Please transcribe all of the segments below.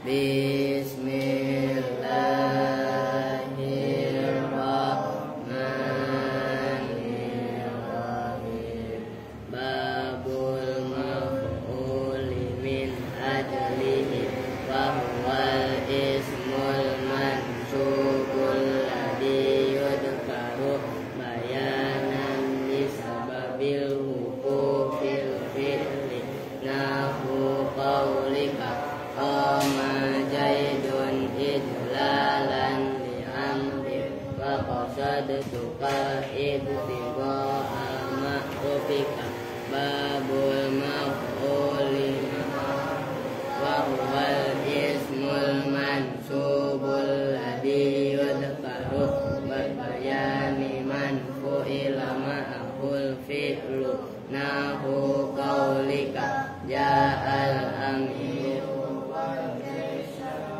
Bismillahirrahmanirrahim. Babul maf'uli min ajlihi wa huwal ismul mansubul ladzi yudkaru bayanan lisababil wuqufil fi'li nahu qaulika qama jaidun idlalan li amri wa qasadtuka ibtigha'a ma'rufika. Babul maf'uli wa huwal ismul mansubul ladzi yudkaru bayani manfu'ila ma'ahul fi'lu nahu qaulika ja'al amiru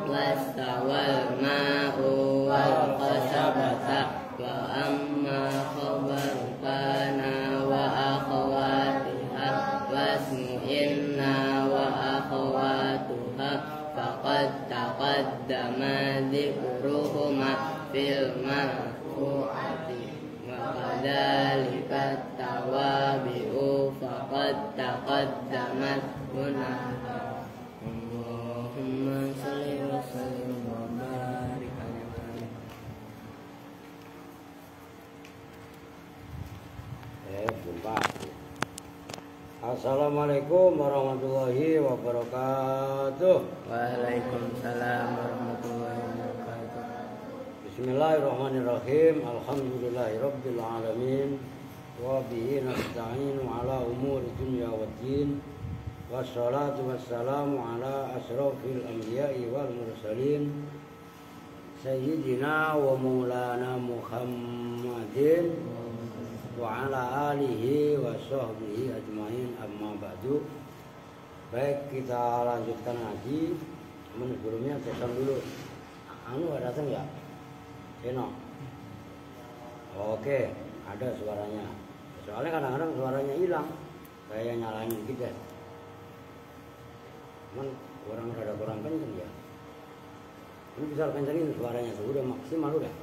wastawal ma'u wal qasabata wa amma khabaru kana wa akhawatiha wasmu inna wa akhawatuha faqad taqaddama dzikruhuma fil marfu'ati wa kadzalika tawabi'u faqad taqaddamat gunaha. Allahumma shalli wa sallim wa barik alaihi. Assalamualaikum warahmatullahi wabarakatuh. Waalaikumsalam warahmatullahi wabarakatuh. Bismillahirrahmanirrahim. Alhamdulillahirabbil alamin wa bihi nasta'inu ala umuri dunya waddin. Wassalatu wassalamu ala asrofil anbiya'i wal mursalin sayyidina wa maulana Muhammadin wa ala alihi wa sahbihi ajmain, amma ba'du. Baik, kita lanjutkan ngaji. Sebelumnya pesan dulu. Anu datang ya? Eno. Oke, ada suaranya. Soalnya kadang-kadang suaranya hilang. Saya nyalain dikit ya. Cuman kurang kenceng ya. Ini bisa kencengin suaranya tuh, udah maksimal udah.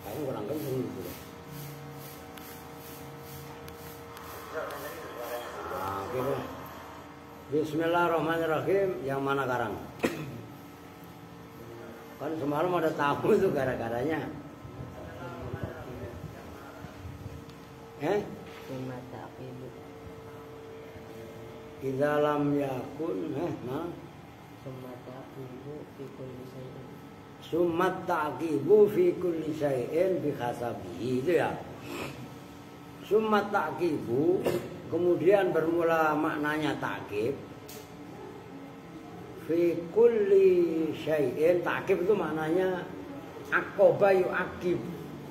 Kayaknya kurang kenceng gitu deh. Nah, gitu. Bismillahirrahmanirrahim. Yang mana karang? Kan semalam ada tamu tuh gara-garanya. Sumata ibu. Di dalam yakun nah. Sumata ibu fi kulli syai'in. Summat ta'qibu fi kulli syai'in bi khasabihi, itu ya. Summat ta'qibu, kemudian bermula maknanya ta'qib. Fi kulli syai'in, ta'qib itu maknanya aqaba yu'aqib.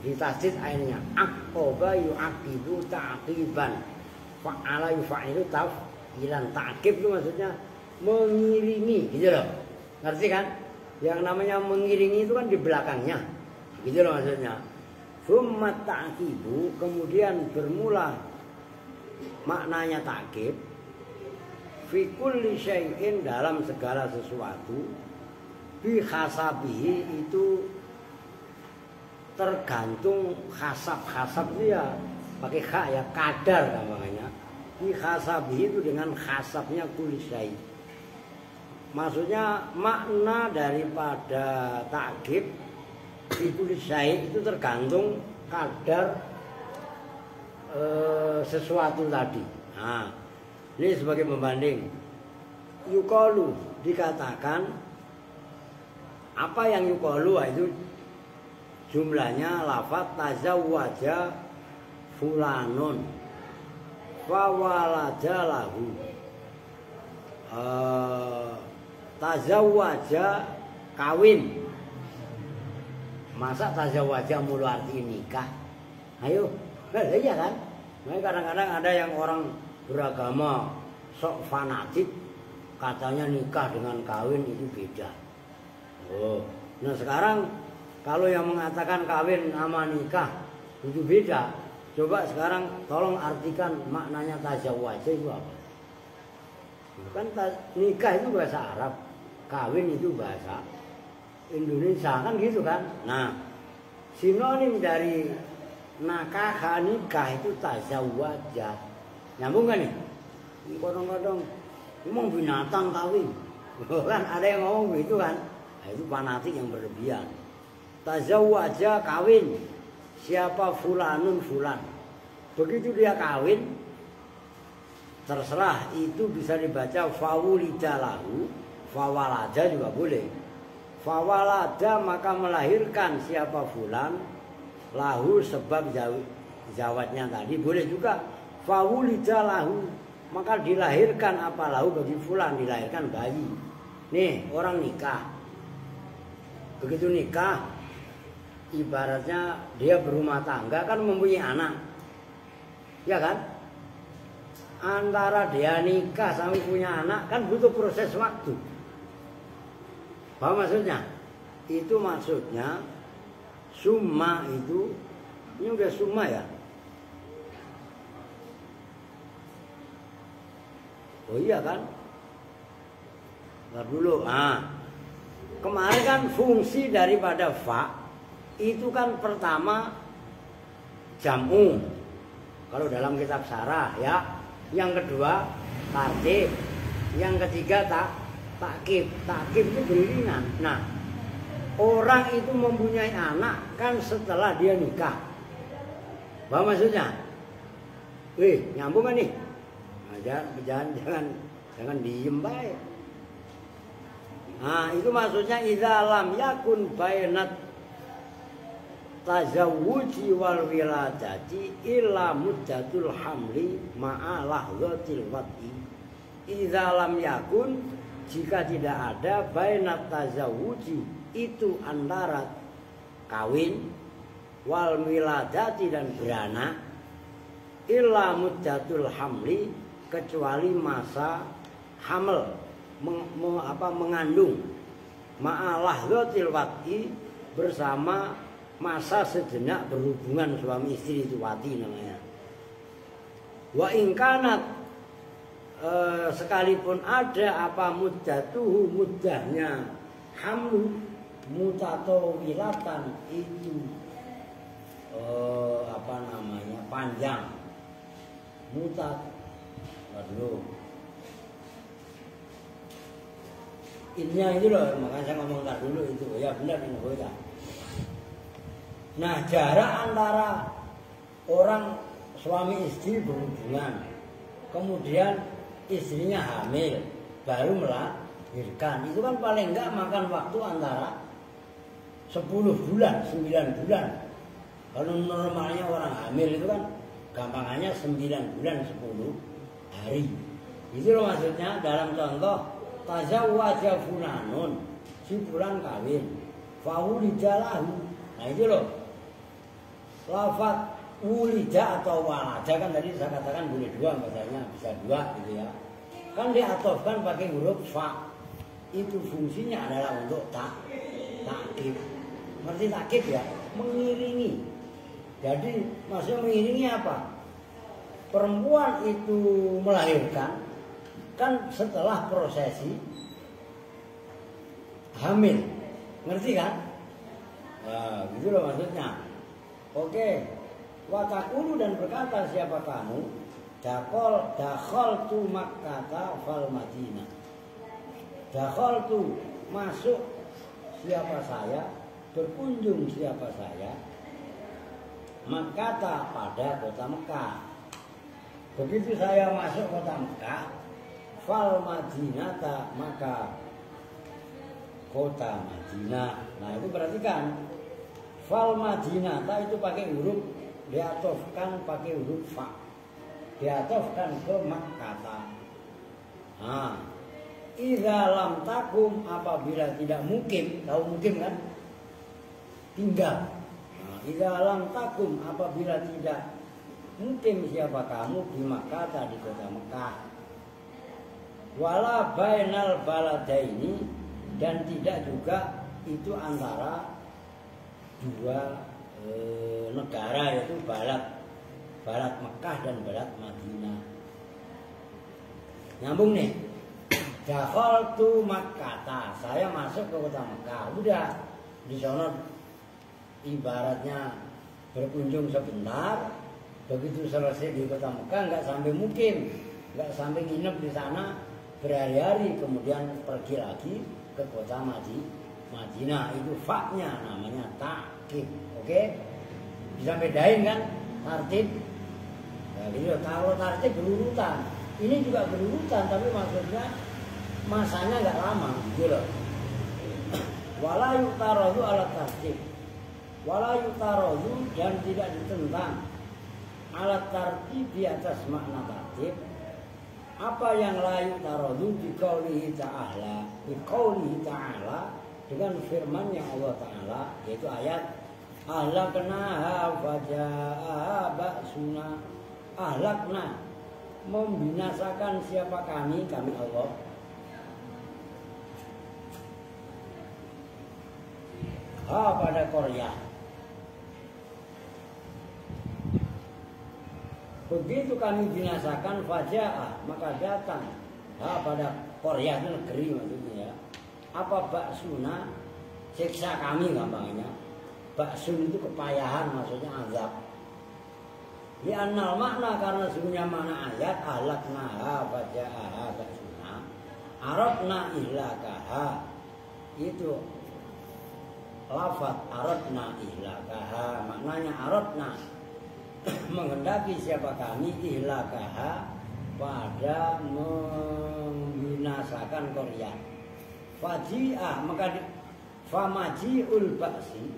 Ditasdid ainnya. Aqaba yu'aqibu ta'qiban. Fa'ala yufa'ilu taf'ilan. Ta'qib itu maksudnya mengiringi, gitu loh. Ngerti kan? Yang namanya mengiringi itu kan di belakangnya. Gitu loh maksudnya. Summat ta'qibu, kemudian bermula maknanya ta'qib fi kulli syai'in, dalam segala sesuatu, bi khasabihi, itu tergantung khasab dia pakai kha ya, kadar namanya. Bi khasabihi itu dengan khasabnya kulli syai'. Maksudnya makna daripada ta'qib fi kulli syai' itu tergantung kadar sesuatu tadi. Nah, ini sebagai pembanding. Yuqalu, dikatakan apa yang yuqalu itu jumlahnya lafaz tazawwaja fulanun wa walada lahu. Tazawwaja kawin. Masa tazawwaja mulu arti nikah? Ayo, iya kan? Nah, kadang-kadang ada yang orang beragama sok fanatik, katanya nikah dengan kawin itu beda. Oh, nah sekarang kalau yang mengatakan kawin sama nikah itu beda, coba sekarang tolong artikan maknanya tazawwaja itu apa? Kan nikah itu bahasa Arab, kawin itu bahasa Indonesia kan gitu kan. Nah, sinonim dari nakah nikah itu tazawwaja. Nyambung kan nih? Kadang-kadang ngomong binatang kawin. Kan ada yang ngomong gitu kan. Nah, itu fanatik yang berlebihan. Tazawwaja kawin. Siapa fulanun fulan. Begitu dia kawin, terserah itu bisa dibaca fawulida lahu, fawalada juga boleh. Fawalada maka melahirkan siapa fulan, lahu sebab zawatnya tadi boleh juga. Fawulida lahu maka dilahirkan apa lahu bagi fulan, dilahirkan bayi. Nih orang nikah, begitu nikah ibaratnya dia berumah tangga kan mempunyai anak, ya kan? Antara dia nikah sampai punya anak kan butuh proses waktu. Apa maksudnya? Itu maksudnya summa itu, ini udah summa ya? Oh iya kan? Ntar dulu. Kemarin kan fungsi daripada fa itu kan pertama jam'u. Kalau dalam kitab syarah ya. Yang kedua tartib. Yang ketiga takkib. Takkib itu beriringan. Nah, orang itu mempunyai anak kan setelah dia nikah. Apa maksudnya? Wih, nyambung kan nih? Nah, jangan diem baik. Nah, itu maksudnya idza lam yakun bainat tazawwuji wal wiladati illa muddatul hamli ma'a lahzatil wad'i. Idza lam yakun, jika tidak ada bainat tazawwuji itu antara kawin wal wiladati dan beranak, illa muddatul hamli kecuali masa hamil mengandung, ma'a lahzatil wad'i bersama masa sejenak berhubungan suami istri, itu wati namanya. Wa ingkanat sekalipun ada apa muddatuhu, muddahnya hamlu mutatawilatan itu panjang mutat. Waduh, intinya itu loh, makanya saya ngomong dulu itu ya benar ini ya. Nah, jarak antara orang suami istri berhubungan, kemudian istrinya hamil, baru melahirkan, itu kan paling enggak makan waktu antara 10 bulan, 9 bulan. Kalau normalnya orang hamil itu kan gampangannya 9 bulan 10 hari. Itu loh maksudnya dalam contoh tazawwaja fulanun, si fulan kawin, fawulida lahu. Nah itu loh. Lafaz wulida atau walada kan tadi saya katakan boleh dua, bahasanya bisa dua gitu ya. Kan diatofkan pakai huruf fa. Itu fungsinya adalah untuk takkib. Ngerti takkib ya? Mengiringi. Jadi maksudnya mengiringi apa? Perempuan itu melahirkan kan setelah prosesi hamil. Ngerti kan? Nah, gitu loh maksudnya. Oke, watakulu dan berkata siapa kamu? Dakhaltu Makkah fal Madinah. Dakhaltu masuk siapa saya, berkunjung siapa saya, Makkah pada kota Mekah. Begitu saya masuk kota Mekah, fal Madinah maka kota Madinah. Nah itu perhatikan. Fal Madinah itu pakai huruf, diatofkan pakai huruf fa, diatofkan ke Makkah. Nah, idza lam takum apabila tidak mukim, tahu mukim kan? Tinggal. Nah, idza lam takum apabila tidak mukim siapa kamu di Makkah, di kota Mekah. Wala bainal baladaini, dan tidak juga itu antara dua negara, yaitu barat Mekah dan barat Madinah. Nyambung nih. dakhaltu Makkah, saya masuk ke kota Mekah. Udah di sana ibaratnya berkunjung sebentar, begitu selesai di kota Mekah nggak sampai mukim, nggak sampai nginep di sana berhari-hari, kemudian pergi lagi ke kota Madinah. Itu faknya namanya ta'qib. Oke? Bisa bedain kan tartib? Nah, gitu. Kalau tartib berurutan, ini juga berurutan, tapi maksudnya masanya nggak lama, gitu loh. Wala yu'taradu ala tartib. Wala yu'taradu dan tidak ditentang ala tartib di atas makna tartib. Apa yang la yu'taradu biqaulihi ta'ala, biqaulihi ta'ala dengan firman-Nya Allah Ta'ala, yaitu ayat ahlaknaha fajaaha ba'suna. Ahlakna, membinasakan siapa kami Allah. Pada Korea. Begitu kami binasakan faja'ah, maka datang pada Korea itu negeri maksudnya ya. Apa baksuna, siksa kami gampangnya. Baksun itu kepayahan, maksudnya azab. Di annal makna, karena sebenarnya makna ayat ahlaknaha faja'ah baksuna aradna ihlakaha, itu lafaz aradna ihlakaha, maknanya aradna menghendaki siapa kami ihlakaha, pada membinasakan Korea. Faji'ah, maka famaji'ul ba'si,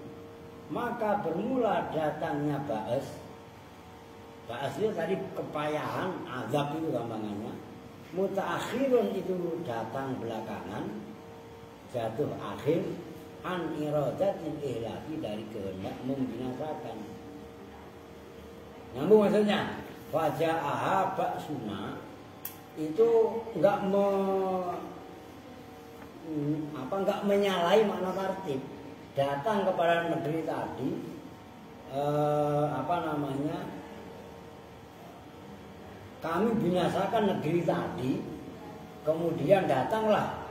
maka bermula datangnya ba'as. Ba'as itu tadi kepayahan, azab itu gampangannya. Mutaakhirun itu datang belakangan, jatuh akhir, an iradatil ihlaki, dari kehendak membinasakan. Nyambung maksudnya. Faja'aha ba'suna itu enggak menyalahi makna tartib. Datang kepada negeri tadi kami binasakan negeri tadi, kemudian datanglah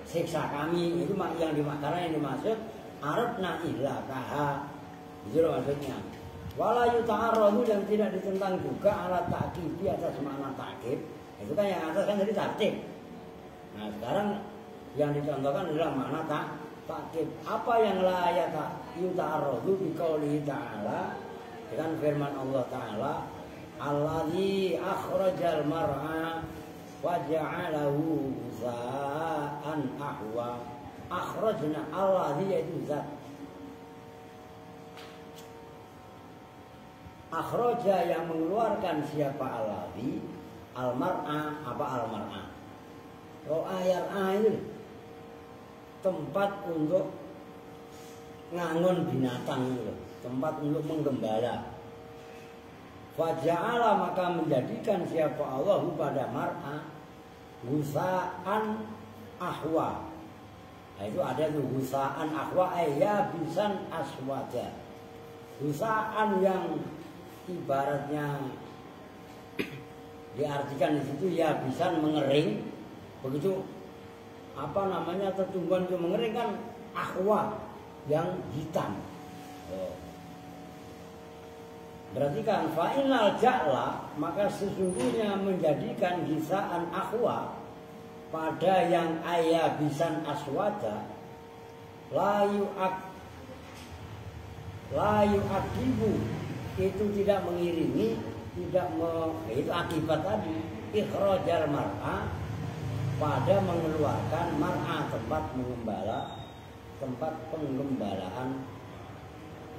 siksa kami. Itu yang dimaksud aradna ihlakaha, itu maksudnya. Wala yuta'arradu, dan tidak ditentang juga ala ta'qib di atas makna ta'qib. Itu kan yang atas kan jadi tartib. Nah sekarang yang dicontohkan adalah makna ta'qib. Apa yang la yuta'arradu biqaulihi ta'ala, dengan firman Allah Ta'ala, alladzi akhrajal mar'a wa ja'alahu za'an ahwa. Akhrajna, alladzi yaitu zat. Akhraja, yang mengeluarkan siapa alladzi, al-mar'a, apa al-mar'a? Ro'ayar air, tempat untuk ngangon binatang itu, tempat untuk menggembala. Faja'ala, maka menjadikan siapa Allah pada mar'a gusa'an ahwa. Nah, itu ada tuh gusa'an ahwa, ya bisan aswada. Gusa'an yang ibaratnya diartikan di situ ya bisa mengering. Begitu tumbuhan itu mengering kan ahwa, yang hitam. Berarti kan fa'inal ja'la, maka sesungguhnya menjadikan gisaan ahwa pada yang ayabisan aswada, layu akibu, itu tidak mengiringi, itu akibat tadi ikhrajal mar'a, pada mengeluarkan mar'a, tempat mengembala, tempat penggembalaan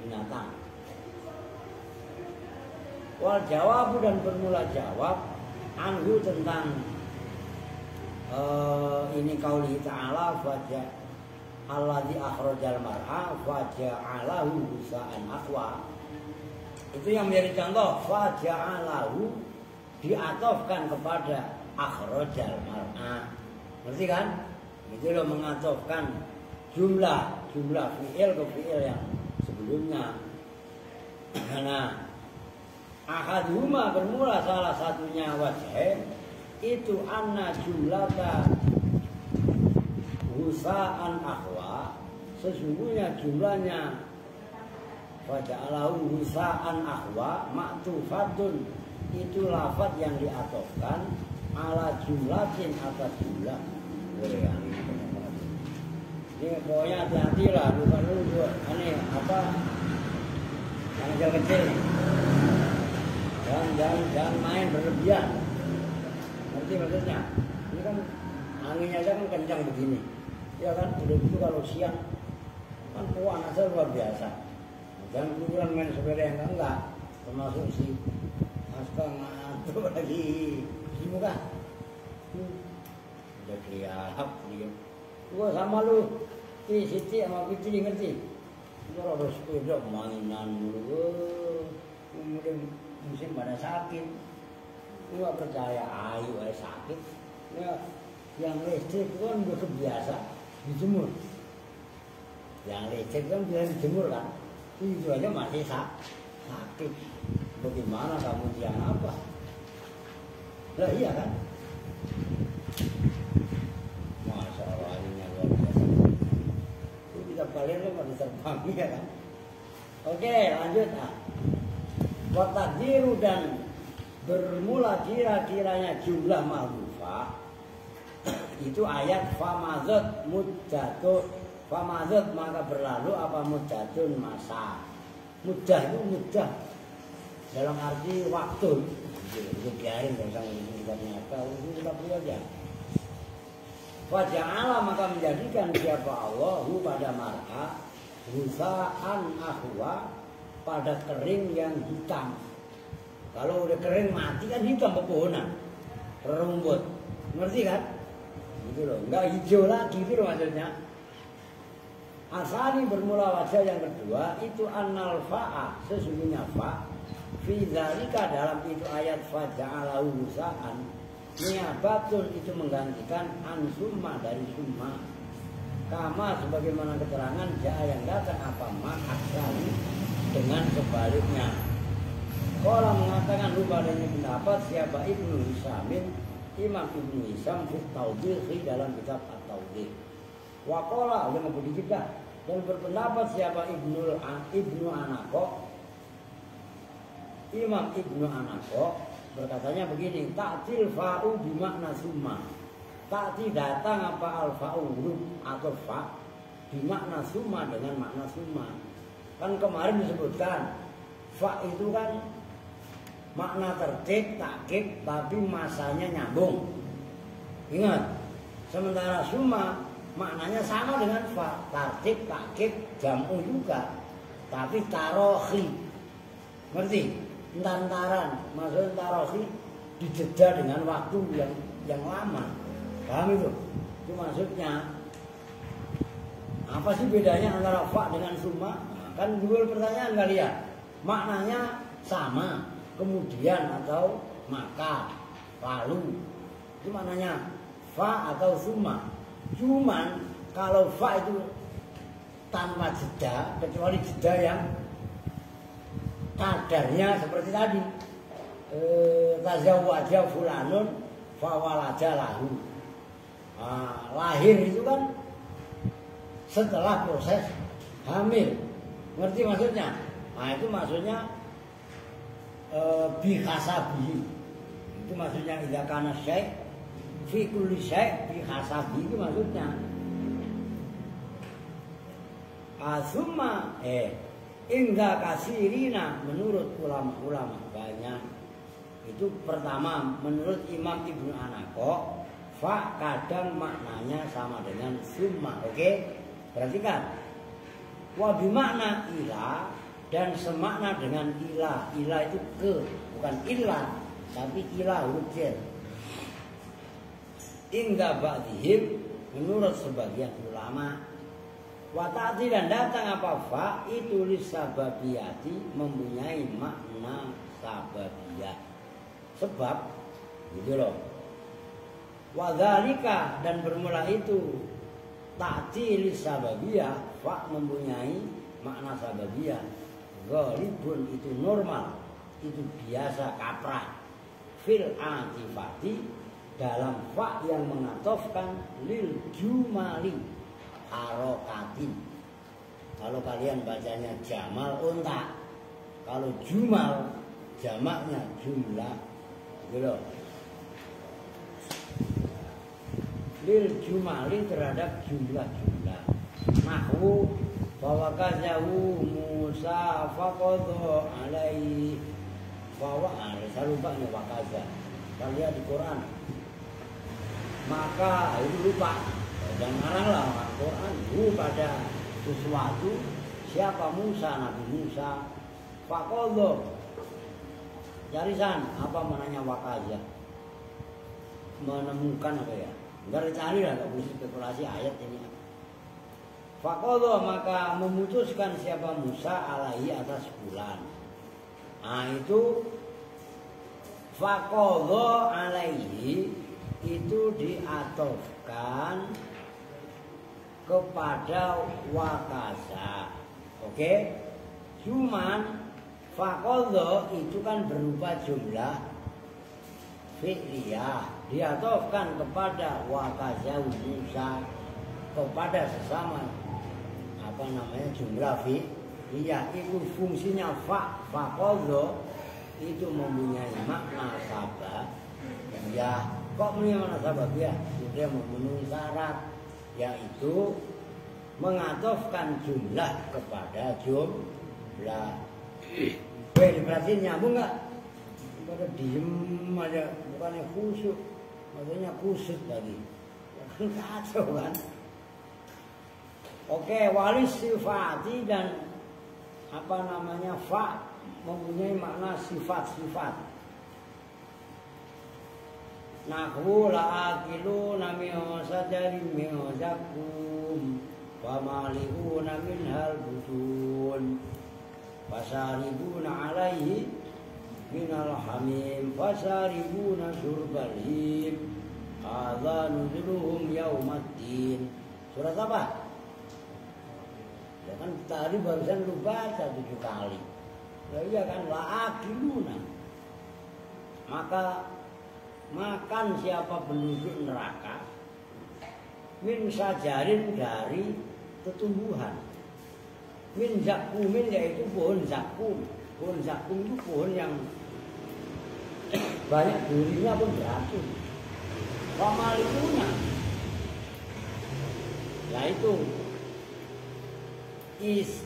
binatang. Wal jawabu, dan bermula jawab anhu tentang ini qauli ta'ala alladzi akhrajal mar'a faja'alahu gusa'an ahwa. Itu yang menjadi contoh. Faja'alahu diatofkan kepada akhrajal mar'a. Ngerti kan? Itu loh, mengatofkan jumlah fi'il ke fi'il yang sebelumnya. Nah, ahaduma, bermula salah satunya wajah itu anna jumlata husaan akhwa, sesungguhnya jumlahnya waja'alahu husaan akhwa ma'tufatun, itu lafaz yang diatofkan ala jumlatin atas jumlah. Ini pokoknya hati-hati lah, bukan dulu aneh apa yang kecil kecil, jangan main berlebihan. Ngerti maksudnya? Ini kan anginnya aja kan kencang begini, ya kan? Udah gitu kalau siang kan panasnya luar biasa. Jangan kemudian main sepeda yang enggak, termasuk si Aska ngantuk lagi di muka. Udah kelihap dia. Gua sama lu, Siti sama Fitri ngerti? Gua harus sepeda mainan dulu. Kemudian musim pada sakit. Gua percaya ayu sakit. Ya, yang listrik itu kan udah kebiasa dijemur. Yang listrik kan biasa dijemur kan. Itu aja masih sakit. Bagaimana kamu tiang apa? Lah iya kan? Masya Allah ini luar biasa. Itu kita balik lo masih terbang ya kan? Oke lanjut ah. Watadiru dan bermula kira-kiranya jumlah mahlufah. Itu ayat famazat muddatu. Famazat maka berlalu apa muddatun masa. Mudah itu mudah dalam arti waktu. Itu biarin tentang ini kita nyata, kita perlu aja. Faja'ala maka menjadikan siapa Allahu pada mar'a husaan akhwa, pada kering yang hitam. Kalau udah kering mati kan hitam pepohonan, rumput, ngerti kan? Gitu loh, enggak hijau lagi gitu loh maksudnya. Asali bermula wajah yang kedua itu annal fa'a, sesungguhnya fa fi dzalika dalam itu ayat faja'alahu husaan, niyabatun itu menggantikan an summa dari summa, kama sebagaimana keterangan jaa yang datang apa ma asali dengan sebaliknya. Kalau mengatakan lupa adanya pendapat siapa Ibnu Hisamin, Imam Ibnu Hisam fi Taudhih dalam kitab At-Taudhih. Waqala udah mau dikit dah. Dan berpendapat siapa Ibnu Anako, Imam Ibnu Anako berkatanya begini, ta'til fa'u bimakna summa. Ta'ti datang apa al-fa'u huruf atau fa bimakna summa dengan makna summa. Kan kemarin disebutkan fa itu kan makna tertib, takkid, tapi masanya nyambung. Ingat, sementara summa maknanya sama dengan fa, tartib, takkid, jam'u juga, tapi tarohi. Ngerti? Entar-entaran, maksudnya tarohi dijeda dengan waktu yang lama. Paham itu? Itu maksudnya. Apa sih bedanya antara fa dengan summa? Nah, kan dulu pertanyaan kalian. Maknanya sama, kemudian atau maka, lalu. Itu maknanya fa atau summa. Cuman kalau fa itu tanpa jeda, kecuali jeda yang kadarnya seperti tadi, tazawwaja fulanun fawalaja lahu. Nah, lahir itu kan setelah proses hamil, ngerti maksudnya? Nah itu maksudnya bihasabi. Itu maksudnya idza kana syai' fi kulli syai' bihasabi, itu maksudnya. Asumma Ingga kasirina menurut ulama-ulama banyak. Itu pertama menurut Imam Ibnu Anako, fa kadang maknanya sama dengan summa. Oke? Perhatikan. Wa bimakna ila dan semakna dengan ila. Ila itu ke, bukan illa, tapi ila huruf jar. Ingga ba'dihim menurut sebagian ulama. Wata'ati dan datang apa fa itu lisababiyati mempunyai makna sababiyah, sebab gitu loh. Wadzalika dan bermula itu ta'ti lisababiyah, fa mempunyai makna sababiyah. Ghalibun itu normal, itu biasa kaprah. Fil atifati dalam fa yang mengatofkan lil jumali harokatin. Kalau kalian bacanya jamal unta, kalau jumal jamaknya jumlah, gitu loh. Lil jumali terhadap jumlah-jumlah. Nahwu bahwa kazahu Musa faqadha alaihi bahwa saya lupa nih wakaza. Kita lihat di Quran. Maka itu lupa. Jangan ngaranglah Al-Quran pada sesuatu. Siapa Musa, Nabi Musa faqadha. Jarisan apa mananya wakaza? Menemukan apa ya? Enggak dicari lah, enggak boleh spekulasi ayat ini. Faqadha maka memutuskan siapa Musa alaihi atas fulan. Nah itu faqadha alaihi itu diatofkan kepada wakaza. Oke? Cuman faqadha itu kan berupa jumlah fi'liyah, diatofkan kepada wakaza Musa kepada sesama apa namanya jumlah fi'liyah. Itu fungsinya faqadha itu mempunyai makna sabab. Ya, kok mempunyai makna sabab ya? Dia memenuhi syarat, yaitu mengatofkan jumlah kepada jumlah. Diperhatiin nyambung nggak? Pada diem aja, bukannya khusyuk, maksudnya kusut lagi. Kacau kan? Oke, walis sifati dan apa namanya fa mempunyai makna sifat-sifat. Nahwu la'akiluna min sajarin min zakum famali'una minhal butun fasaribuna alaihi minal hamim fasaribuna syurbal him hadza nuzuluhum yaumaddin. Surat apa? Ya kan tadi barusan lu baca 7 kali. Ya iya kan la'akiluna. Maka makan siapa penduduk neraka min sajarin dari tumbuhan. Min zakumin yaitu pohon zakum. Pohon zakum itu pohon yang banyak durinya pun beracun. Wamalikuna. Nah itu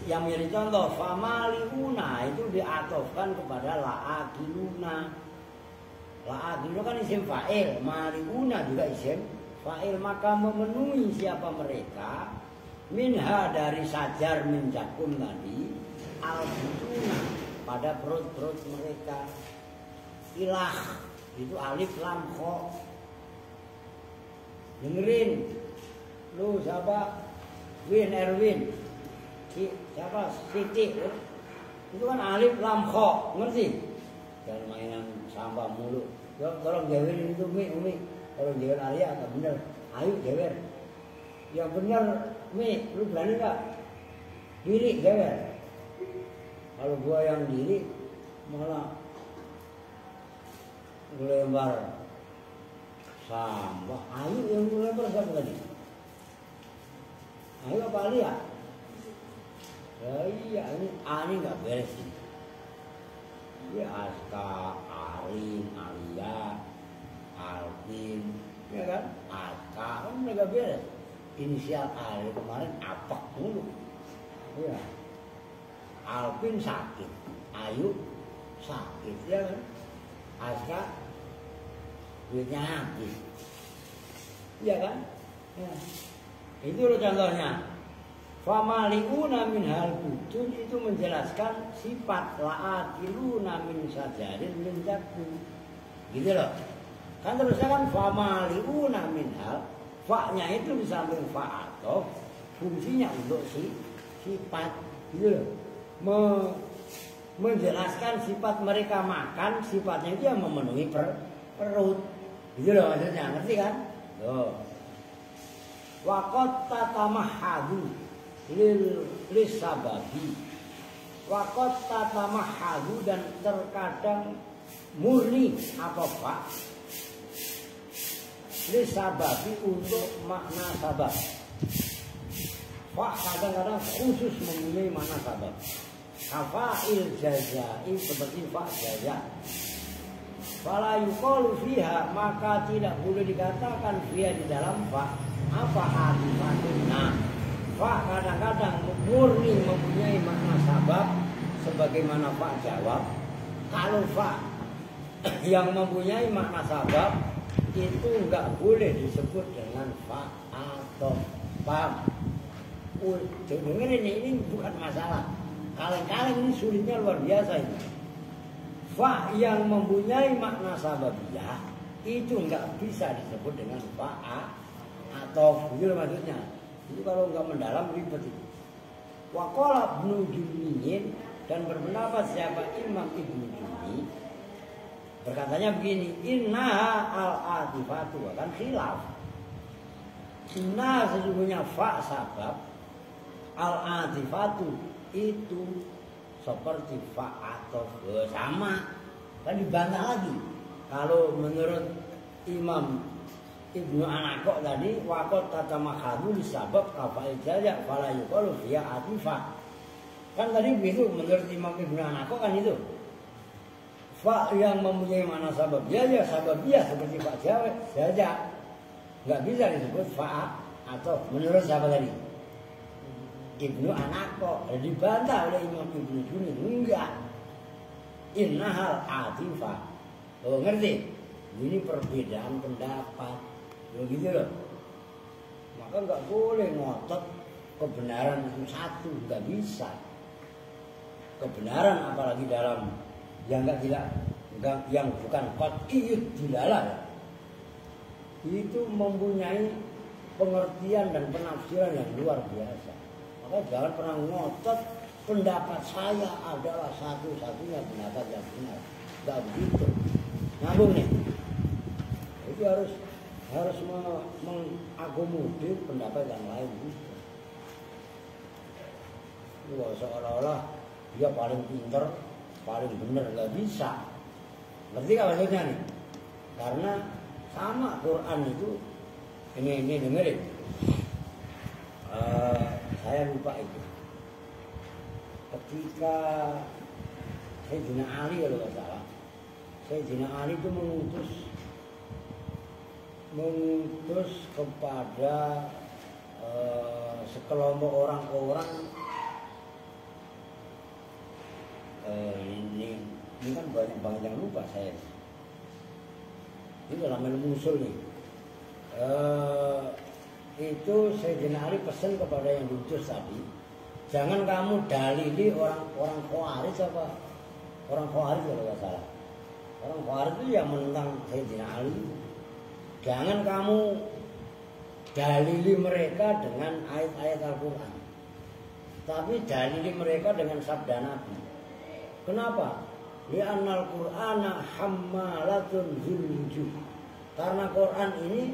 yang menjadi contoh famaliuna itu diatofkan kepada la'akiluna. La'akiluna kan isim fa'il, maliuna juga isim fa'il. Maka memenuhi siapa mereka minha dari sajar min zakum tadi al-butuna pada perut-perut mereka. Ilah itu alif lam kha. Dengerin lu siapa? Win Erwin. Siapa? Siti. Itu kan alif lam kha, ngerti? Jangan mainan sampah mulu. Tolong jewerin itu Umi. Tolong jewer Arya agak bener. Ayo jewer. Yang bener Mi, lu berani gak? Diri jewer. Kalau gua yang diri malah ngelempar sampah. Ayo yang ngelempar siapa tadi? Ayo apa Alia? Ya iya, ini nggak beres ini. Ya Aska, Arin, Alia, Alvin, ya kan? Aska, kan nggak beres. Inisial Ali kemarin apak mulu. Ya. Alvin sakit, Ayu sakit, ya kan? Aska duitnya habis, ya kan? Ya. Itu loh contohnya. Famaliuna min hal butun itu menjelaskan sifat la'akiluna min sajarin min zakum. Gitu loh. Kan terusnya kan famaliuna min hal, fa-nya itu di samping fa'atof, fungsinya untuk sifat. Gitu loh. Menjelaskan sifat mereka makan, sifatnya itu yang memenuhi perut. Gitu loh maksudnya, ngerti kan? Tuh. Waqat tatamahhadu lis sababi. Waqat tatamahhadu dan terkadang murni apa Pak? Lis sababi untuk makna sabab. Fa kadang-kadang khusus mempunyai makna sabab. Kafa'il jazai seperti fa jaza. Fala yuqalu fiha, maka tidak boleh dikatakan fiha di dalam fa apa akibatnya. Fa kadang-kadang murni mempunyai makna sabab sebagaimana fa jawab. Kalau fa yang mempunyai makna sabab itu enggak boleh disebut dengan fa atau pam. Dengar ini bukan masalah. Kaleng-kaleng ini sulitnya luar biasa ini. Fa yang mempunyai makna sababiyah itu enggak bisa disebut dengan fa atau gitu maksudnya. Itu kalau enggak mendalam ribet itu. Wa qala Ibnu Jumiyyin, dan berpendapat siapa Imam Ibnu Jumi, berkatanya begini, innaha al-atifatu, kan khilaf. Inna sesungguhnya fa sabab, al-atifatu itu seperti fa atau sama, kan dibantah lagi. Kalau menurut Imam Ibnu Anaqo tadi, waqat tatamakhadu sabab kafa'il jaza fala yuqalu fiha atifah. Kan tadi begitu menurut Imam Ibnu Anaqo kan itu. Fa yang mempunyai makna sabab ya sababiyah seperti fa jaza. Enggak bisa disebut fa atau menurut siapa tadi? Ibnu Anaqo. Dibantah oleh Imam Ibnu Juni, enggak. Innahal atifah. Oh, ngerti? Ini perbedaan pendapat. Begitu loh. Maka nggak boleh ngotot kebenaran itu satu, nggak bisa. Kebenaran apalagi dalam yang yang bukan qat'iyyud dilalah itu mempunyai pengertian dan penafsiran yang luar biasa. Maka jangan pernah ngotot pendapat saya adalah satu-satunya pendapat yang benar. Nggak begitu. Nyambung nih. Itu harus mengakomodir pendapat yang lain. Wah, seolah-olah dia paling pinter, paling benar, nggak bisa. Ngerti nggak maksudnya nih? Karena sama Quran itu, ini dengerin. Saya lupa itu. Ketika Sayyidina Ali kalau nggak salah, Sayyidina Ali itu mengutus kepada sekelompok orang-orang ini kan banyak banget yang lupa saya. Ini dalam ilmu usul nih. Itu Sayyidina Ali pesan kepada yang diutus tadi, jangan kamu dalili orang Khawarij apa orang Khawarij kalau nggak salah. Orang Khawarij itu yang menentang Sayyidina Ali. Jangan kamu dalili mereka dengan ayat-ayat Al-Quran, tapi dalili mereka dengan sabda Nabi. Kenapa? Li'annal Qur'ana hammalatun dzul. Karena Quran ini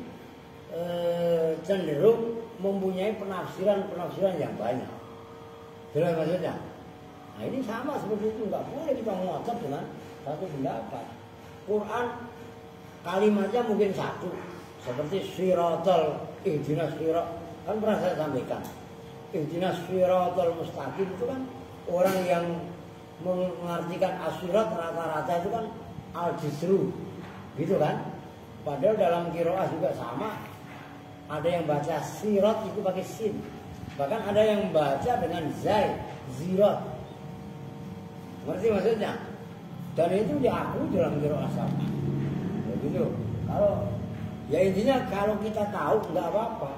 cenderung mempunyai penafsiran yang banyak. Jelas maksudnya? Nah ini sama seperti itu, nggak boleh kita ngotot dengan satu pendapat. Quran kalimatnya mungkin satu, seperti siratal ihdinas sirat, kan pernah saya sampaikan. Ihdinas siratal mustaqim itu kan orang yang mengartikan asirat rata-rata itu kan al-jisru, gitu kan? Padahal dalam qiraah juga sama. Ada yang baca sirat itu pakai sin, bahkan ada yang baca dengan zai, zirat. Ngerti maksudnya? Dan itu diakui dalam qiraah sama. Begitu. Kalau ya intinya kalau kita tahu nggak apa-apa.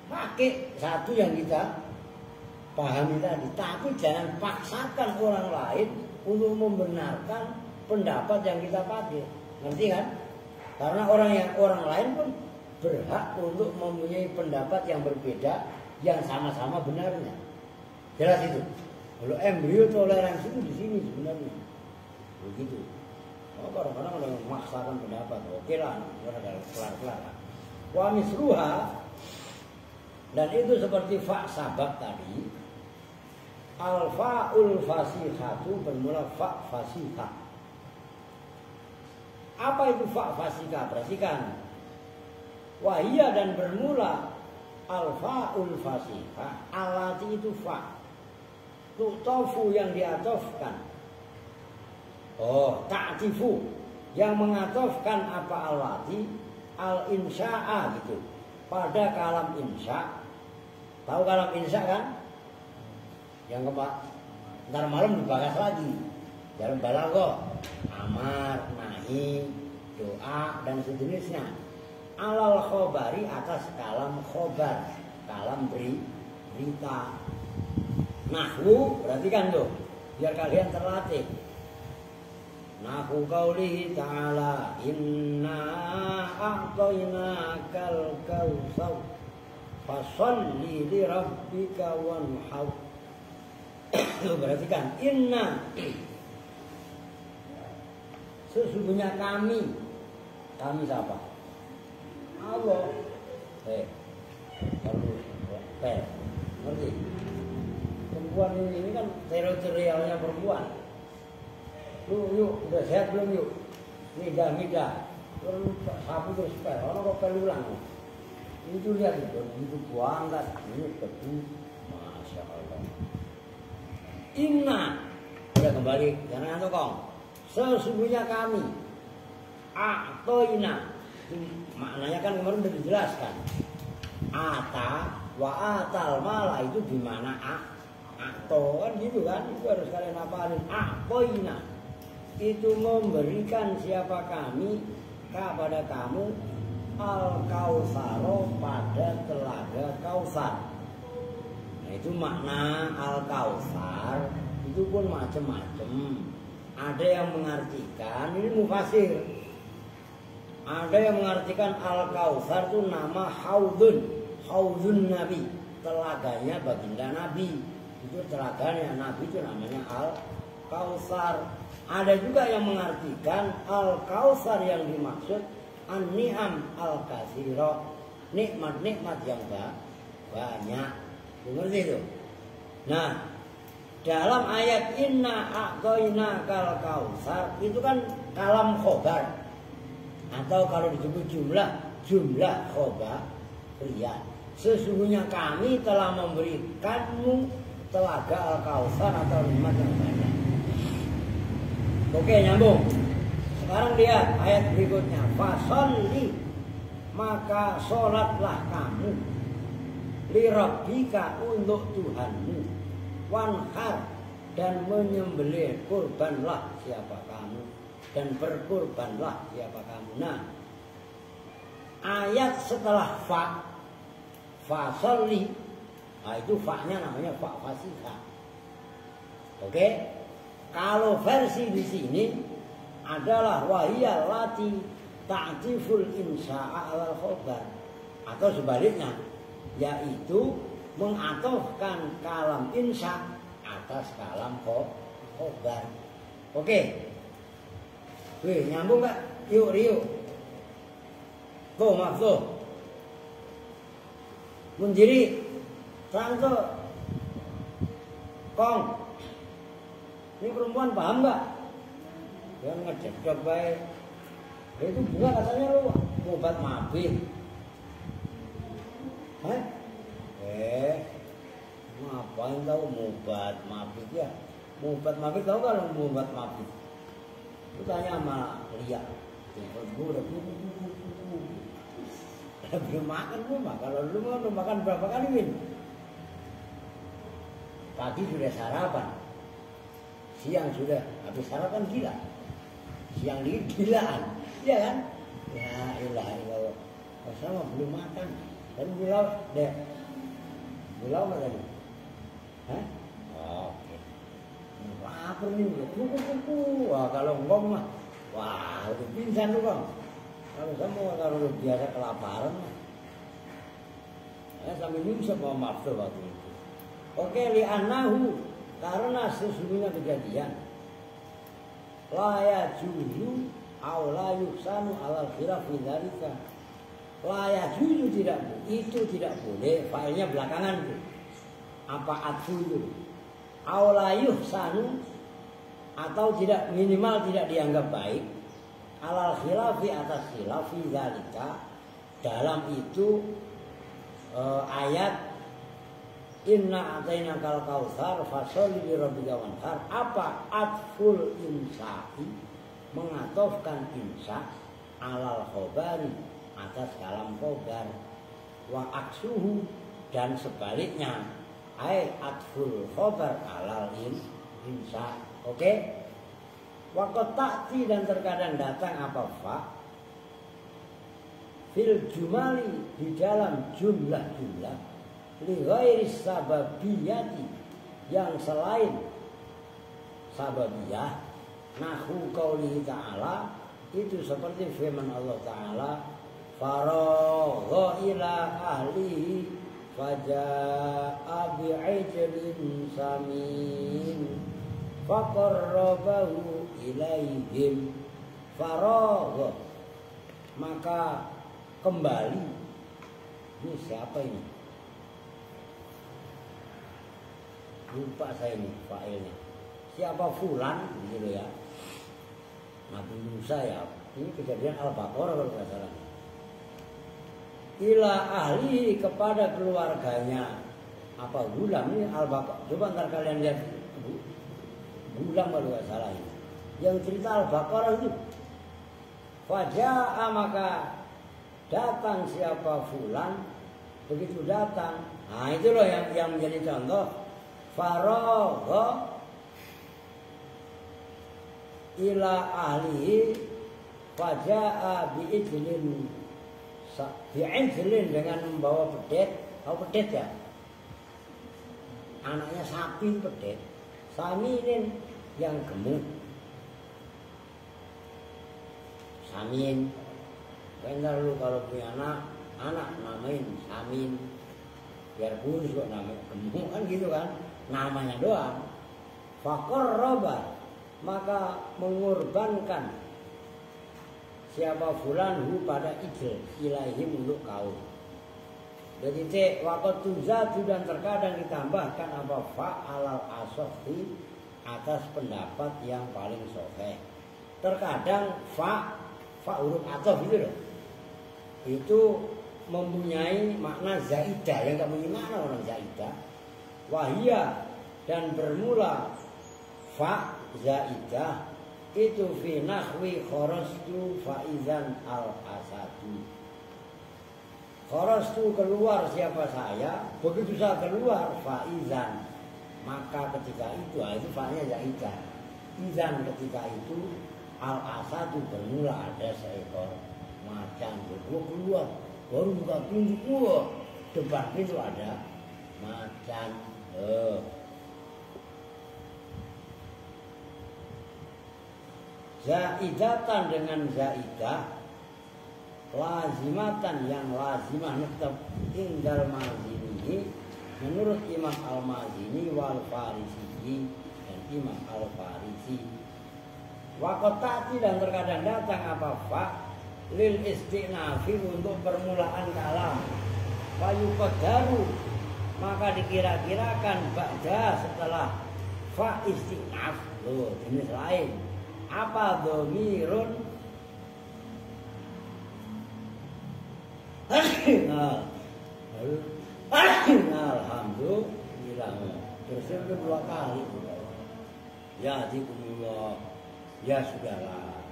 Pakai satu yang kita pahami tadi, tapi jangan paksakan orang lain untuk membenarkan pendapat yang kita pakai. Ngerti kan? Karena orang lain pun berhak untuk mempunyai pendapat yang berbeda yang sama-sama benarnya. Jelas itu. Kalau embrio toleransi itu di sini sebenarnya. Begitu. Kadang-kadang ada yang memaksakan pendapat. Oke lah, ada kelar-kelar. Wa misruha, dan itu seperti fa sabab tadi. Al-fa'ul fasihatu bermula fa fasihah. Apa itu fa fasihah? Perhatikan. Wahia dan bermula alfaul fasihah, alati itu fa. Tu'tofu yang diatofkan. Oh, ta'tifu yang mengatofkan apa alati al-insya'a gitu. Pada kalam insya. Tahu kalam insya kan? Yang ntar malam dibahas lagi. Dalam balaghah, amar, nahi, doa dan sejenisnya. Alal khobari atas kalam khobar, kalam berita. Nahwu berarti kan tuh, biar kalian terlatih. Nahwu qaulihi ta'ala inna a'tainakal kautsar fasholli li rabbika wanhar. Berarti kan inna sesungguhnya kami siapa? Allah. Ngerti? Perempuan ini kan teritorialnya perempuan. Yuk, udah sehat belum yuk? Midah. Terus sapu terus pel, orang kok pelulang. Itu lihat itu buang kan, ini debu. Masya Allah. Inna, udah kembali, jangan ngantuk kong. Sesungguhnya kami, a'toina, maknanya kan kemarin sudah dijelaskan. Ata wa atal mala itu di mana akto kan gitu kan, itu harus kalian hafalin. A'toina itu memberikan siapa kami kepada kamu al-kautsaro pada telaga Kautsar. Nah itu makna al-kautsar itu pun macam-macam. Ada yang mengartikan ini mufasir. Ada yang mengartikan al-kautsar itu nama haudun Nabi, telaganya baginda Nabi. Itu telaganya Nabi itu namanya al-kautsar. Ada juga yang mengartikan al-kautsar yang dimaksud an-ni'am al-katsira, nikmat-nikmat yang banyak. Ngerti itu? Nah, dalam ayat inna a'tainakal kautsar itu kan kalam khobar. Atau kalau disebut jumlah khobar pria. Sesungguhnya kami telah memberikanmu telaga al-kautsar atau nikmat yang banyak. Oke, nyambung. Sekarang lihat ayat berikutnya. Fasholli, maka sholatlah kamu li rabbika untuk Tuhanmu, wanhar dan menyembelih, kurbanlah siapa kamu dan berkurbanlah siapa kamu. Nah, ayat setelah fasholli, nah itu fa-nya namanya fa fasihah. Oke? Kalau versi di sini adalah wahiyal lati ta'tiful insya'a alal khobar, atau sebaliknya, yaitu mengatofkan kalam insya atas kalam khobar. Oke. Wih, nyambung gak? Yuk, Rio. Tuh, maaf tuh. Mundiri. Terang tuh. Kong. Ini perempuan paham gak? Dia ngecek baik. Itu juga katanya lu obat mabit. Hah? Ngapain tahu obat mabit ya? Obat mabit tahu kalau obat mabit? Itu tanya sama Lia. Gue udah belum makan belum. Kalau lu mau makan berapa kali Win? Pagi sudah sarapan. Siang sudah habis sarapan gila. Siang gilaan. Iya kan? Ya ilah ilah. Sama belum makan. Dan bilau deh. Bilau mana tadi? Hah? Oke. Lapar nih. Kuku. Wah kalau enggak mah. Wah udah pingsan lu bang. Kalau semua kalau udah biasa kelaparan mah. Sambil nyungsep mau maaf tuh waktu itu. Oke, li'annahu. Karena sesungguhnya kejadian la yajuzu aw la yuhsanu alal khilaf fi dzalika. La yajuzu tidak boleh, failnya belakangan itu. Apa atu itu? Aw la yuhsanu atau tidak, minimal tidak dianggap baik alal khilafi atas khilaf fi dzalika dalam itu ayat inna atainakal kautsar fasholli li rabbika wanhar. Apa atful insai, mengatofkan insa alal khobari, atas kalam khobar, wa aksuhu, dan sebaliknya ai atful khobar alal insa. Oke? Waqat ta'ti, dan terkadang datang apa fa fil jumali, di dalam jumlah-jumlah, li ghairi sababiyati, yang selain sababiyah, nahu qauli ta'ala, itu seperti firman Allah Ta'ala, faragha ila ahlihi faja'a bi'ijlin samin faqarrabahu ilaihim. Faragha, maka kembali. Ini siapa ini? Lupa saya ini failnya. Siapa fulan gitu ya. Nabi Musa ya. Ini kejadian Al-Baqarah kalau tidak salah. Ila ahli, kepada keluarganya. Apa gulam ini Al-Baqarah? Coba ntar kalian lihat gulam kalau tidak salah ini. Yang cerita Al-Baqarah itu. Faja'a, maka datang siapa fulan. Begitu datang. Nah itu loh yang menjadi contoh. Faragha ila ahlihi faja'a bi'ijlin, dengan membawa pedet. Tahu pedet ya? Anaknya sapi pedet. Saminin, yang gemuk. Samin. Bentar lu kalau punya anak namain Samin. Biar kurus kok namanya gemuk kan gitu kan. Namanya doang. Faqarraba, maka mengorbankan siapa fulan hu pada ijl ilaihim, untuk kaum. Jadi waqat tuzatu, dan terkadang ditambahkan apa fa alal asohi, atas pendapat yang paling sahih. Terkadang fa huruf atof gitu loh. Itu mempunyai makna zaidah, yang tak punya makna orang zaidah. Wahia, dan bermula fa zaidah itu fi nahwi kharastu faizan al asadu. Kharastu, keluar siapa saya, begitu saya keluar faizan, maka ketika itu fa-nya zaidah. Izan, ketika itu al asadu, bermula ada seekor macan. Gua keluar baru buka pintu, depan pintu ada macan. Zaidatan, dengan zaidah, lazimatan, yang lazimah tetap, indal mazini, menurut Imam Al-Mazini wal Farisi, dan Imam Al-Farisi. Waqatati, dan terkadang datang apa fa lil istinafi, untuk permulaan kalam. Fayuqaddaru, maka dikira-kirakan ba'da, setelah fa istinaf. Loh, jenis lain. Apa dhamirun alhamdulillah. Terus kedua kali ya zikrullah, ya sudahlah.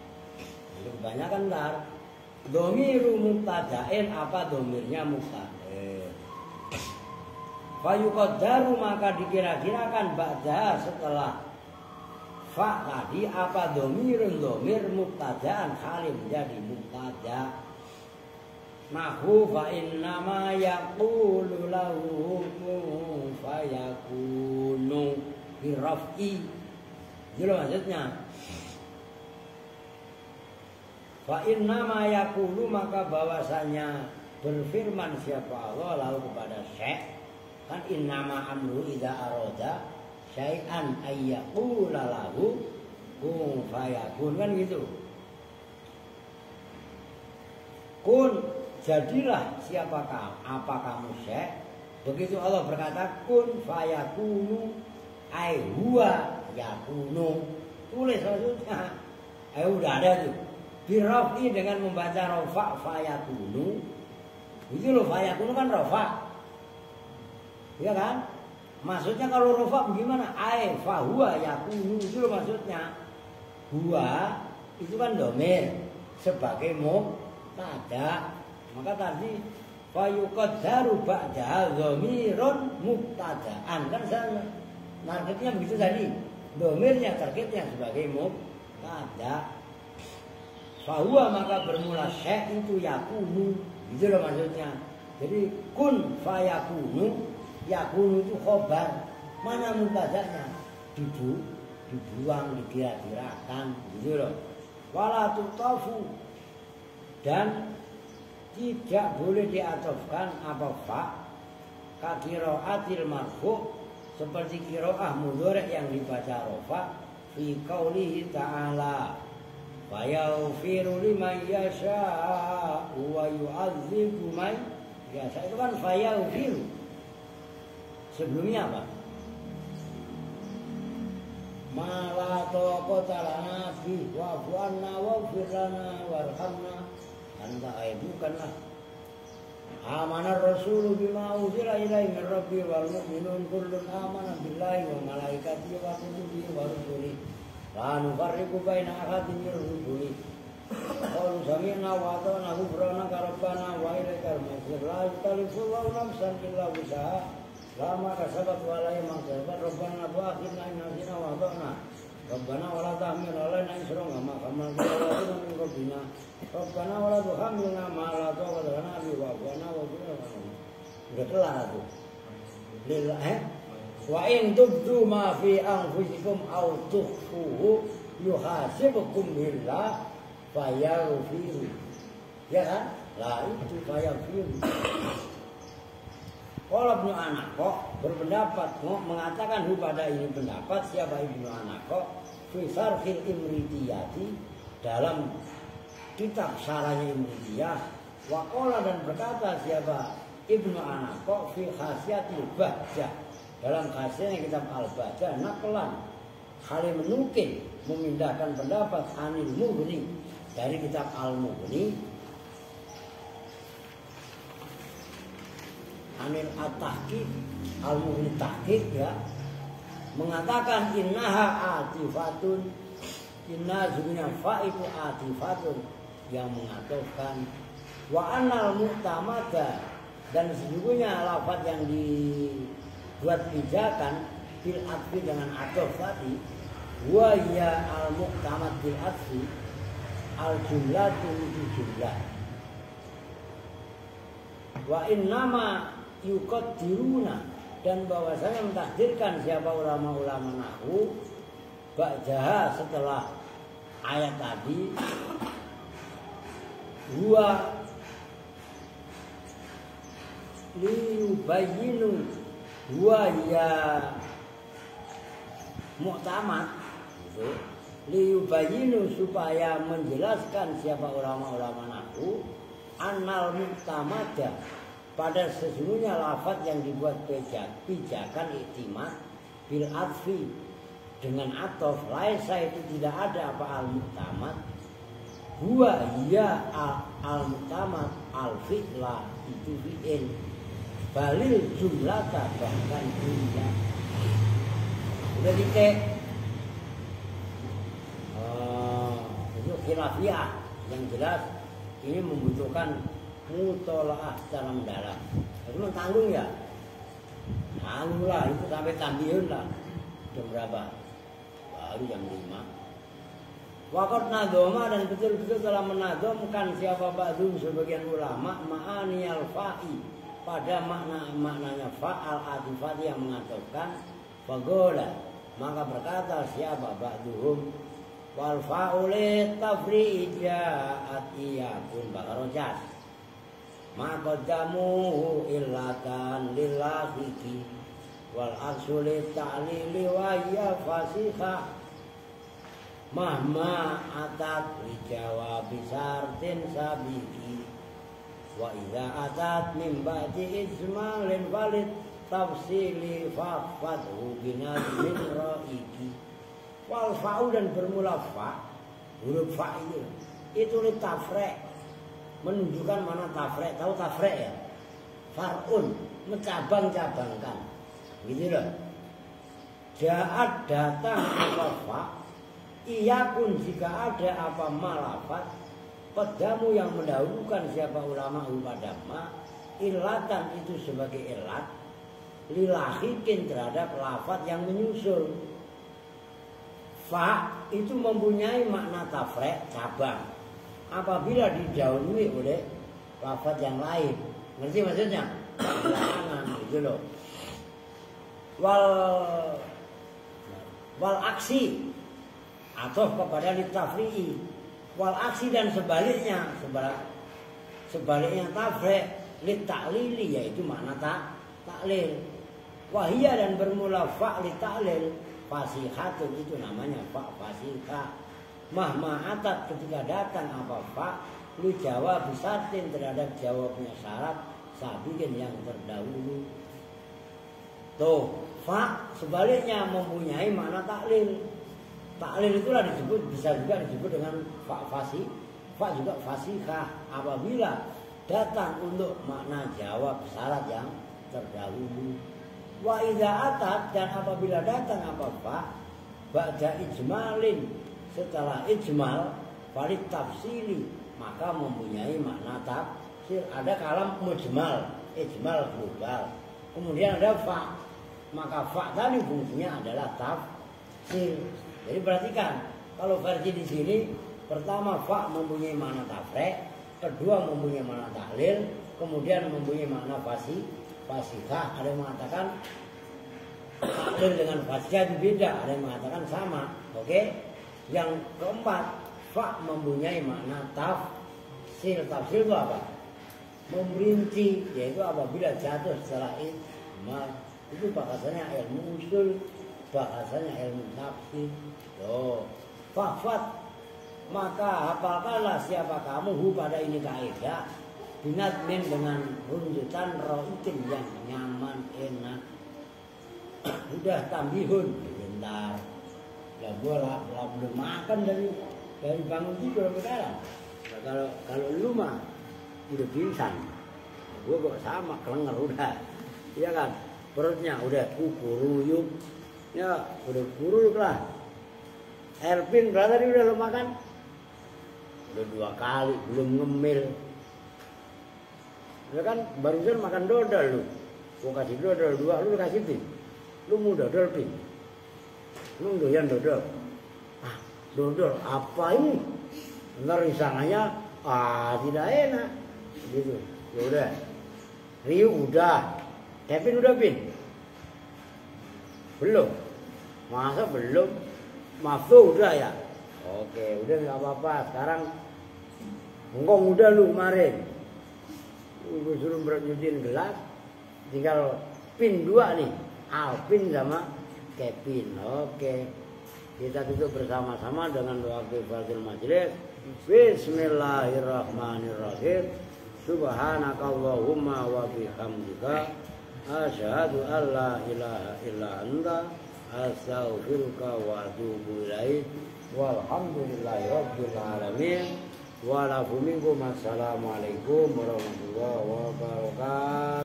Itu kebanyakan ntar dhamiru mubtada'in, apa dhamirnya mubtada'. Fayuqaddaru, maka dikira-kirakan ba'da, setelah fa tadi apa dhamirun, dhamir mubtada'an, kali menjadi mubtada'. Nahu fa innama yaqulu lahu kun fayakunu biraf'i. Jadi maksudnya fa innama yaqulu, maka bahwasanya berfirman siapa Allah lalu kepada syekh, kan innama amru idza arada syai'an ayyaqula lahu kun fayakun, kan gitu. Kun, jadilah siapa kamu, apa kamu syekh. Begitu Allah berkata kun fayakunu, ai huwa yakunu. Tulis maksudnya. Udah ada tuh. Birafi, dengan membaca rafa fayakunu, Itu loh fayakunu kan rofa. Iya kan? Maksudnya kalau rofa bagaimana? Fahuwa yakunu itu loh maksudnya. Huwa itu kan domir sebagai mubtada. Maka tadi fayuqaddaru ba'da dhamirun mubtada'an kan sama. Targetnya begitu tadi. Domirnya targetnya sebagai mubtada. Fahuwa maka bermula syai' itu yakunu. Itu loh maksudnya. Jadi kun fayakunu, yakunu itu khobar. Mana mubtada'nya? Dibuang, dikira-kirakan. Gitu loh. Wala tutafu. Dan tidak boleh diatofkan apa fa ka qiraatil marfu seperti qiraah mudhari' yang dibaca rafa fi qaulihi ta'ala wa yaghfiru liman yasha'u wa yu'adzibu man yasha'. Itu kan fa yaghfiru. Sebelumnya apa? Ma la taqata lana bi wa fu'anna wa firlana warhamna. Anta bukanlah. Amanar Rasul bima unzila ilaihi min rabbi wal mu'minun kullun amana billahi wa malaikatihi wa kutubihi wa rusulihi la nufarriqu baina ahadin min rusuli. Qalu sami'na wa ata'na ghufranaka rabbana wa ilaikal masir. La yukallifu Allahu nafsan illa wus'aha. La ma kasabat wa la ma kasabat. Rabbana tu'akhidna in nasina wa ata'na. Rabbana wa la tahmil 'alaina isran kama hamalnahu 'ala min qablina. Rabbana wa la tuhammilna ma la taqata lana bihi wa'fana wa udah kelar tuh. Wa in tubdu ma fi anfusikum aw tukhfuhu yuhasibukum billah fayaghfiru. Ya kan? Lah itu fayaghfiru. Kalau Ibnu Anaqo berpendapat mengatakan pada ini pendapat siapa Ibnu Anaqo fi sarhil imritiyati dalam kitab syarahnya Imritiyah waqala dan berkata siapa Ibnu Anaqo fi khasiyatil bahjah dalam khasiatnya kitab Al-Bahjah naqlan kali menukil memindahkan pendapat Anil Mughni dari kitab Al-Mughni Anil At-Tahqiq Al-Mughni Tahqiq ya mengatakan innaha atifatun inna sebenarnya fa itu atifatun yang mengatofkan wa anal mu'tamada dan sesungguhnya lafaz yang dibuat pijakan bil atfi dengan atof tadi wa ya al mu'tamad bil atfi al jumlatu itu jumlah wa innama yuqaddiruna dan bahwasanya mentakdirkan siapa ulama-ulama nahwu ba'daha setelah ayat tadi huwa liyubayyinu huwa ya mu'tamad gitu. Liyubayyinu supaya menjelaskan siapa ulama-ulama nahwu annal mu'tamada pada sesungguhnya lafaz yang dibuat pijakan iktimad bil atfi dengan atof laisa itu tidak ada apa al mu'tamad huwa ya al mu'tamad al fi'la itu fi'il balil jumlata bahkan jumlah udah dicek itu khilafiyah yang jelas ini membutuhkan mutolaah secara mendalam. Itu tanggung ya, tanggung lah itu sampai tambihun lah jam berapa? Baru jam 5. Waqat nadoma dan betul-betul telah menadomkan siapa ba'dum sebagian ulama ma'ani al-fa'i pada maknanya fa'al atifat yang mengatofkan fagola maka berkata siapa ba'duhum wal fa'ulit tafri'id ja'at iyakun bakarojas maka jamuhu illatan lillahi wal arsulit ta'lili wa ya fasihah mahma atat dijawab bisartin sabiki wa idza atat min ba'di ijmalin walid tafsili fa'fathu binazmin ra'iki wal fa'u dan bermula fa huruf fa itu litafrek menunjukkan mana tafrek tahu tafrek ya far'un, mencabang-cabangkan. Gitu loh. Ja'at datang apa fa, iyakun jika ada apa malafat, pedamu yang mendahulukan siapa ulama pada ma, ilatan itu sebagai ilat, lilahikin terhadap lafat yang menyusul. Fa itu mempunyai makna tafrek, cabang. Apabila didahului oleh lafaz yang lain, ngerti maksudnya? Belakangan gitu loh. Wal aksi atau kepada litafri'i. Wal aksi dan sebaliknya, sebaliknya tafrek litaklili yaitu makna taklil. Wahia dan bermula fa litaklil, fasihatun itu namanya fa fasihah. Mahma atat ketika datang apa fa lu jawab bisartin terhadap jawabnya syarat sabiqin yang terdahulu. Tuh, fa sebaliknya mempunyai makna taklil. Taklil itulah disebut, bisa juga disebut dengan fa fasih. Fa juga fasihah apabila datang untuk makna jawab syarat yang terdahulu. Wa idza atat dan apabila datang apa fa ba'da ijmalin, setelah ijmal farid tafsili, maka mempunyai makna tafsir. Ada kalam mujmal, ijmal global. Kemudian ada fa, maka fa tadi fungsinya adalah tafsir. Jadi perhatikan, kalau versi di sini pertama fa mempunyai makna tafrek, kedua mempunyai makna tahlil, kemudian mempunyai makna fasihah. Ada yang mengatakan tahlil dengan fasihah itu beda, ada yang mengatakan sama. Oke? Yang keempat, fa mempunyai makna tafsir. Tafsir itu apa? Memperinci, yaitu apabila jatuh setelah ijmal. Itu bahasanya ilmu usul, bahasanya ilmu tafsir. Tuh, fahfat, maka hafalkanlah siapa kamu hu pada ini kaidah binatmin dengan runtutan roikin yang nyaman enak. Udah tambihun bentar. Ya gue lah belum makan dari bangun tidur sekarang. Nah, kalau lu mah udah pingsan, gue kok sama kelenger udah, iya kan? Perutnya udah kukuruyuk, ya udah kuruyuk lah. Erpin berapa tadi udah lu makan? Udah 2 kali belum ngemil. Ya kan barusan makan dodol lu, gue kasih dodol 2, lu kasih pin, lu mau dodol pin. Lu doyan dodol. Ah, dodol apa ini? Ntar risangannya tidak enak. Gitu. Ya udah. Riu udah. Kevin udah pin? Belum. Masa belum? Maftu udah ya? Oke, udah nggak apa-apa. Sekarang ngomong udah lu kemarin. Gue suruh berjudiin gelas. Tinggal pin 2 nih. Alpin sama Kevin. Oke. Kita tutup bersama-sama dengan doa kifaratul majelis. Bismillahirrahmanirrahim. Subhanakallahumma wa bihamdika asyhadu an la ilaha illa anta astaghfiruka wa atubu ilaik. Walhamdulillahirabbil alamin. Wa lakum minkum assalamualaikum warahmatullahi wabarakatuh.